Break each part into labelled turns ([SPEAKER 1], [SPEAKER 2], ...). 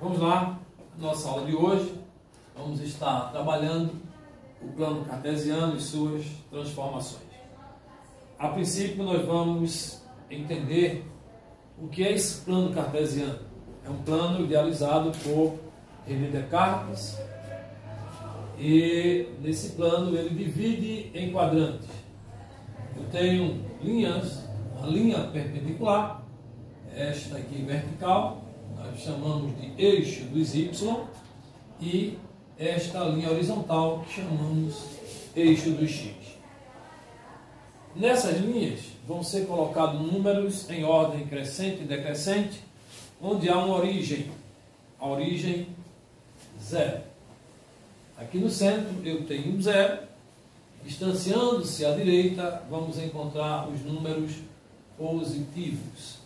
[SPEAKER 1] Vamos lá, nossa aula de hoje, vamos estar trabalhando o plano cartesiano e suas transformações. A princípio, nós vamos entender o que é esse plano cartesiano. É um plano idealizado por René Descartes e nesse plano ele divide em quadrantes. Eu tenho linhas, uma linha perpendicular, esta aqui vertical, nós chamamos de eixo dos Y, e esta linha horizontal que chamamos eixo dos X. Nessas linhas vão ser colocados números em ordem crescente e decrescente, onde há uma origem, a origem 0. Aqui no centro eu tenho um 0, distanciando-se à direita vamos encontrar os números positivos.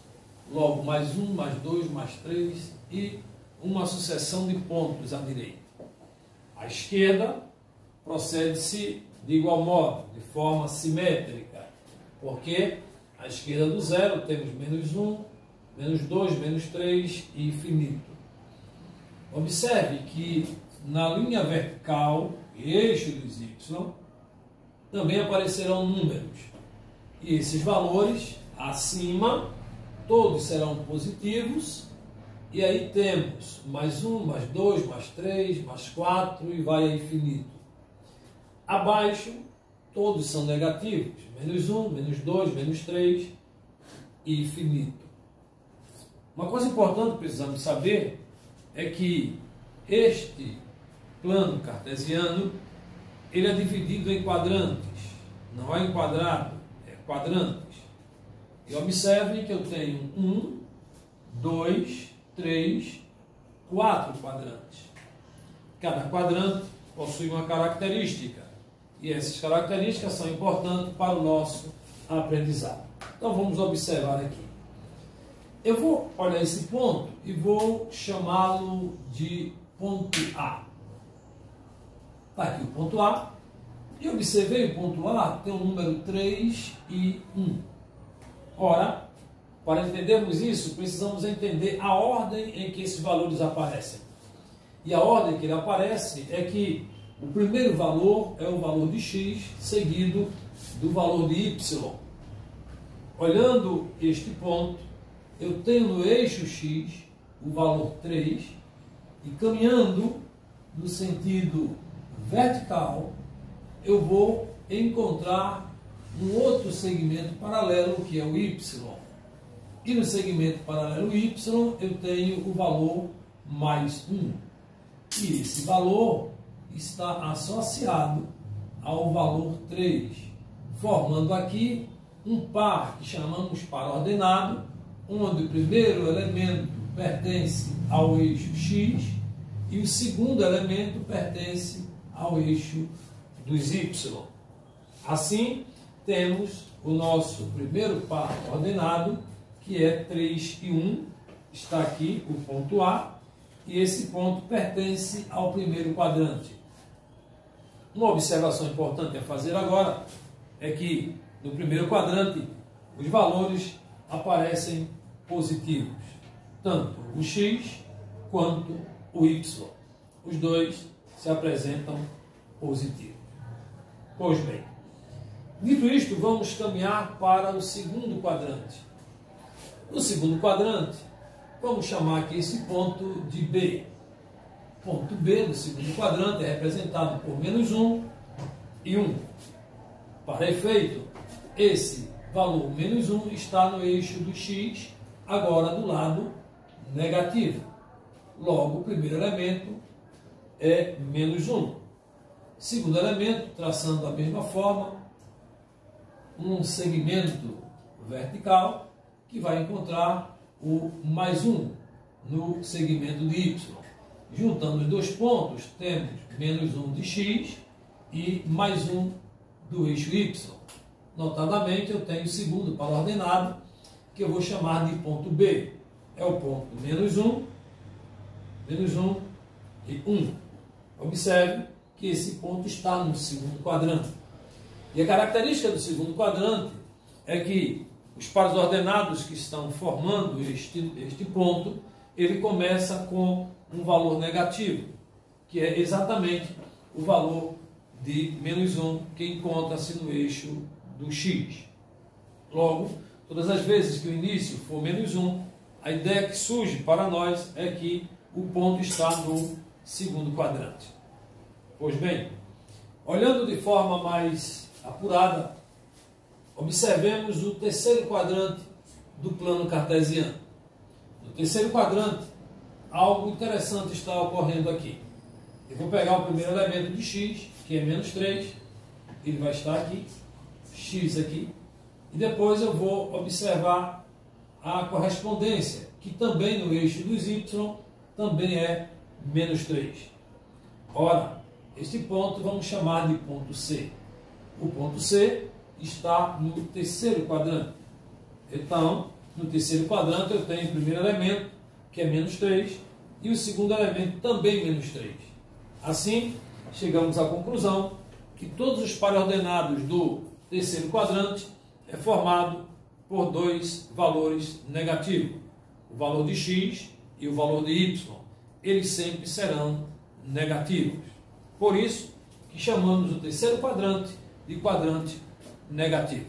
[SPEAKER 1] Logo, mais 1, mais 2, mais 3 e uma sucessão de pontos à direita. À esquerda, procede-se de igual modo, de forma simétrica, porque à esquerda do 0 temos menos 1, menos 2, menos 3 e infinito. Observe que na linha vertical e eixo dos Y também aparecerão números. E esses valores acima todos serão positivos, e aí temos mais 1, mais 2, mais 3, mais 4 e vai a infinito. Abaixo, todos são negativos, menos 1, menos 2, menos 3 e infinito. Uma coisa importante que precisamos saber é que este plano cartesiano ele é dividido em quadrantes, não é em quadrado, é quadrantes. E observe que eu tenho 1, 2, 3, 4 quadrantes. Cada quadrante possui uma característica, e essas características são importantes para o nosso aprendizado. Então vamos observar aqui. Eu vou olhar esse ponto e vou chamá-lo de ponto A. Está aqui o ponto A. E observei o ponto A tem o número 3 e 1. Ora, para entendermos isso, precisamos entender a ordem em que esses valores aparecem. E a ordem que ele aparece é que o primeiro valor é o valor de x, seguido do valor de y. Olhando este ponto, eu tenho no eixo x o valor 3, e caminhando no sentido vertical, eu vou encontrar um outro segmento paralelo, que é o y. E no segmento paralelo y, eu tenho o valor mais 1. E esse valor está associado ao valor 3, formando aqui um par que chamamos par ordenado, onde o primeiro elemento pertence ao eixo x e o segundo elemento pertence ao eixo dos y. Assim, temos o nosso primeiro par ordenado, que é 3 e 1, está aqui o ponto A, e esse ponto pertence ao primeiro quadrante. Uma observação importante a fazer agora é que no primeiro quadrante os valores aparecem positivos, tanto o x quanto o y. Os dois se apresentam positivos. Pois bem, dito isto, vamos caminhar para o segundo quadrante. No segundo quadrante, vamos chamar aqui esse ponto de B. Ponto B do segundo quadrante é representado por menos 1 e 1. Para efeito, esse valor menos 1 está no eixo do x, agora do lado negativo. Logo, o primeiro elemento é menos 1. Segundo elemento, traçando da mesma forma, um segmento vertical que vai encontrar o mais 1 no segmento de y. Juntando os dois pontos, temos menos 1 de x e mais 1 do eixo y. Notadamente, eu tenho o segundo par ordenado, que eu vou chamar de ponto B. É o ponto menos 1 e 1. Observe que esse ponto está no segundo quadrante. E a característica do segundo quadrante é que os pares ordenados que estão formando este ponto ele começa com um valor negativo, que é exatamente o valor de menos 1 que encontra-se no eixo do x. Logo, todas as vezes que o início for menos 1, a ideia que surge para nós é que o ponto está no segundo quadrante. Pois bem, olhando de forma mais apurada, observemos o terceiro quadrante do plano cartesiano. No terceiro quadrante, algo interessante está ocorrendo aqui. Eu vou pegar o primeiro elemento de x, que é menos 3, ele vai estar aqui, x aqui, e depois eu vou observar a correspondência, que também no eixo dos y também é menos 3. Ora, este ponto vamos chamar de ponto C. O ponto C está no terceiro quadrante. Então, no terceiro quadrante eu tenho o primeiro elemento, que é menos 3, e o segundo elemento também menos 3. Assim, chegamos à conclusão que todos os pares ordenados do terceiro quadrante é formado por dois valores negativos, o valor de x e o valor de y. Eles sempre serão negativos. Por isso que chamamos o terceiro quadrante de quadrante negativo.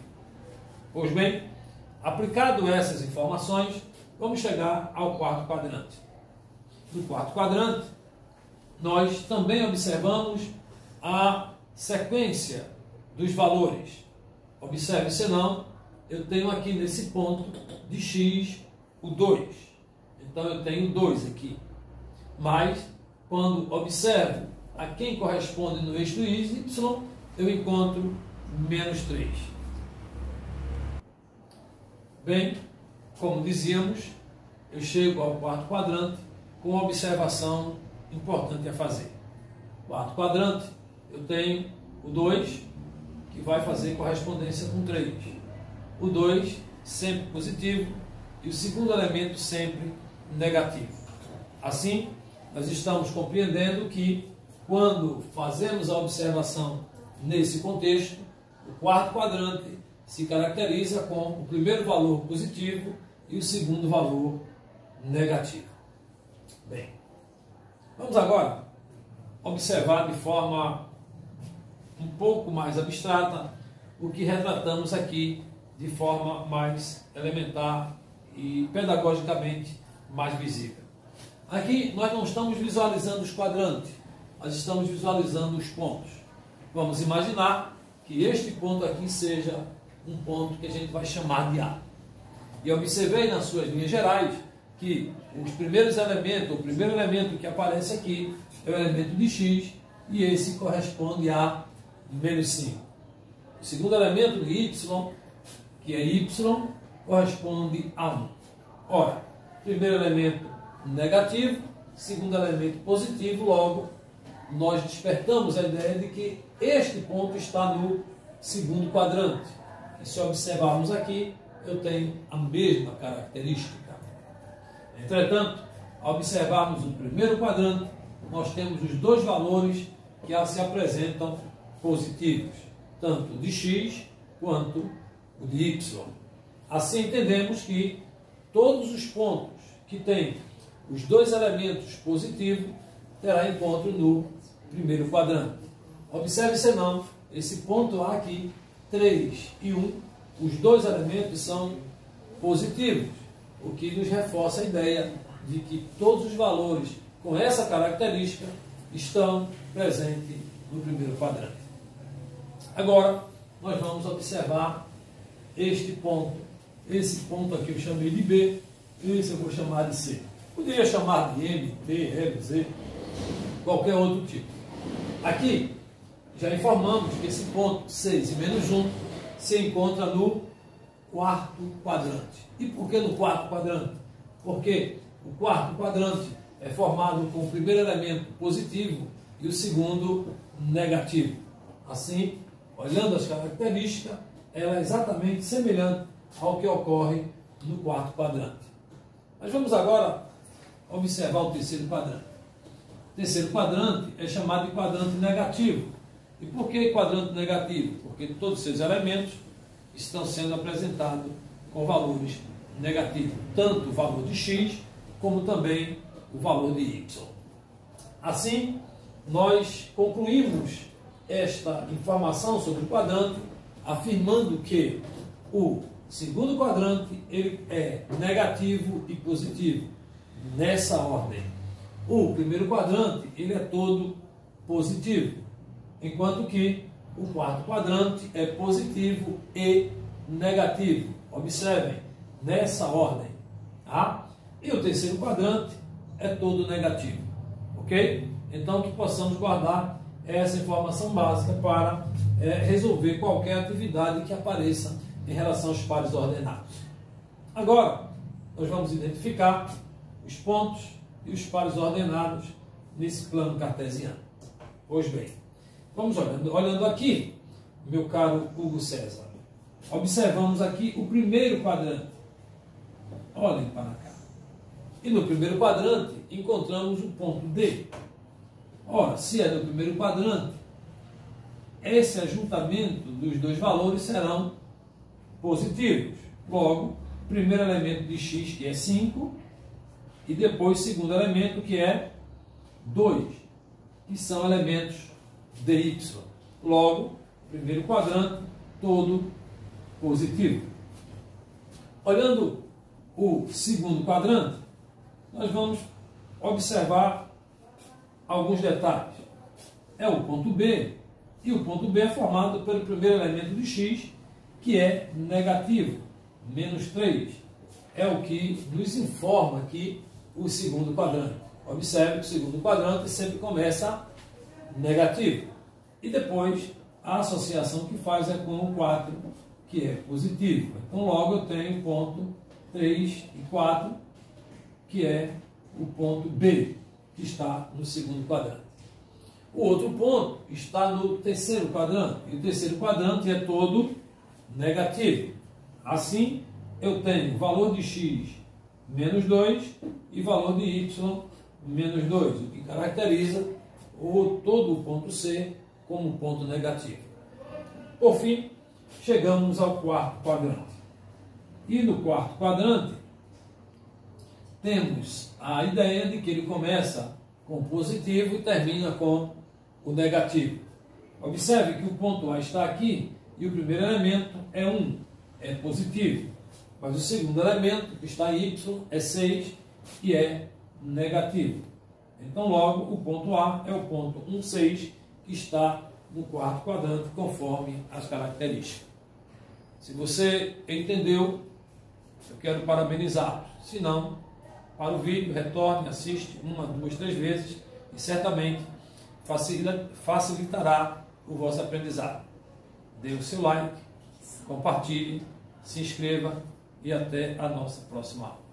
[SPEAKER 1] Pois bem, aplicado essas informações, vamos chegar ao quarto quadrante. No quarto quadrante, nós também observamos a sequência dos valores. Observe, senão, eu tenho aqui nesse ponto de x o 2. Então eu tenho 2 aqui. Mas, quando observo a quem corresponde no eixo y, eu encontro menos 3. Bem, como dizíamos, eu chego ao quarto quadrante com uma observação importante a fazer. Quarto quadrante, eu tenho o 2, que vai fazer correspondência com 3. O 2 sempre positivo e o segundo elemento sempre negativo. Assim, nós estamos compreendendo que, quando fazemos a observação nesse contexto, o quarto quadrante se caracteriza com o primeiro valor positivo e o segundo valor negativo. Bem, vamos agora observar de forma um pouco mais abstrata o que retratamos aqui de forma mais elementar e pedagogicamente mais visível. Aqui nós não estamos visualizando os quadrantes, nós estamos visualizando os pontos. Vamos imaginar que este ponto aqui seja um ponto que a gente vai chamar de A. E observei nas suas linhas gerais que os primeiros elementos, o primeiro elemento que aparece aqui é o elemento de x, e esse corresponde a menos 5. O segundo elemento de y, que é y, corresponde a 1. Ora, primeiro elemento negativo, segundo elemento positivo, logo nós despertamos a ideia de que este ponto está no segundo quadrante. E se observarmos aqui, eu tenho a mesma característica. Entretanto, ao observarmos o primeiro quadrante, nós temos os dois valores que se apresentam positivos, tanto o de x quanto o de y. Assim entendemos que todos os pontos que têm os dois elementos positivos terá encontro no primeiro quadrante. Observe, senão, esse ponto A aqui, 3 e 1, os dois elementos são positivos, o que nos reforça a ideia de que todos os valores com essa característica estão presentes no primeiro quadrante. Agora, nós vamos observar este ponto. Esse ponto aqui eu chamei de B, esse eu vou chamar de C. Poderia chamar de M, P, L, Z, qualquer outro tipo. Aqui, já informamos que esse ponto 6 e menos 1 se encontra no quarto quadrante. E por que no quarto quadrante? Porque o quarto quadrante é formado com o primeiro elemento positivo e o segundo negativo. Assim, olhando as características, ela é exatamente semelhante ao que ocorre no quarto quadrante. Mas vamos agora observar o terceiro quadrante. O terceiro quadrante é chamado de quadrante negativo. E por que quadrante negativo? Porque todos os seus elementos estão sendo apresentados com valores negativos. Tanto o valor de x como também o valor de y. Assim, nós concluímos esta informação sobre o quadrante, afirmando que o segundo quadrante ele é negativo e positivo, nessa ordem. O primeiro quadrante ele é todo positivo, enquanto que o quarto quadrante é positivo e negativo. Observem, nessa ordem. Tá? E o terceiro quadrante é todo negativo. Ok? Então, que possamos guardar essa informação básica para resolver qualquer atividade que apareça em relação aos pares ordenados. Agora, nós vamos identificar os pontos e os pares ordenados nesse plano cartesiano. Pois bem, vamos olhando aqui, meu caro Hugo César. Observamos aqui o primeiro quadrante. Olhem para cá. E no primeiro quadrante encontramos o ponto D. Ora, se é do primeiro quadrante, esse ajuntamento dos dois valores serão positivos. Logo, primeiro elemento de x, que é 5, e depois segundo elemento, que é 2, que são elementos de y. Logo, primeiro quadrante, todo positivo. Olhando o segundo quadrante, nós vamos observar alguns detalhes. É o ponto B, e o ponto B é formado pelo primeiro elemento de x, que é negativo, menos 3. É o que nos informa aqui o segundo quadrante. Observe que o segundo quadrante sempre começa negativo. E depois, a associação que faz é com o 4, que é positivo. Então, logo eu tenho o ponto 3 e 4, que é o ponto B, que está no segundo quadrante. O outro ponto está no terceiro quadrante, e o terceiro quadrante é todo negativo. Assim, eu tenho valor de x menos 2 e valor de y menos 2, o que caracteriza todo o ponto C como ponto negativo. Por fim, chegamos ao quarto quadrante. E no quarto quadrante, temos a ideia de que ele começa com positivo e termina com o negativo. Observe que o ponto A está aqui e o primeiro elemento é 1, é positivo. Mas o segundo elemento, que está em y, é 6 e é negativo. Então, logo, o ponto A é o ponto 1, 6, que está no quarto quadrante, conforme as características. Se você entendeu, eu quero parabenizá-lo. Se não, para o vídeo, retorne, assiste 1, 2, 3 vezes e certamente facilitará o vosso aprendizado. Dê o seu like, compartilhe, se inscreva e até a nossa próxima aula.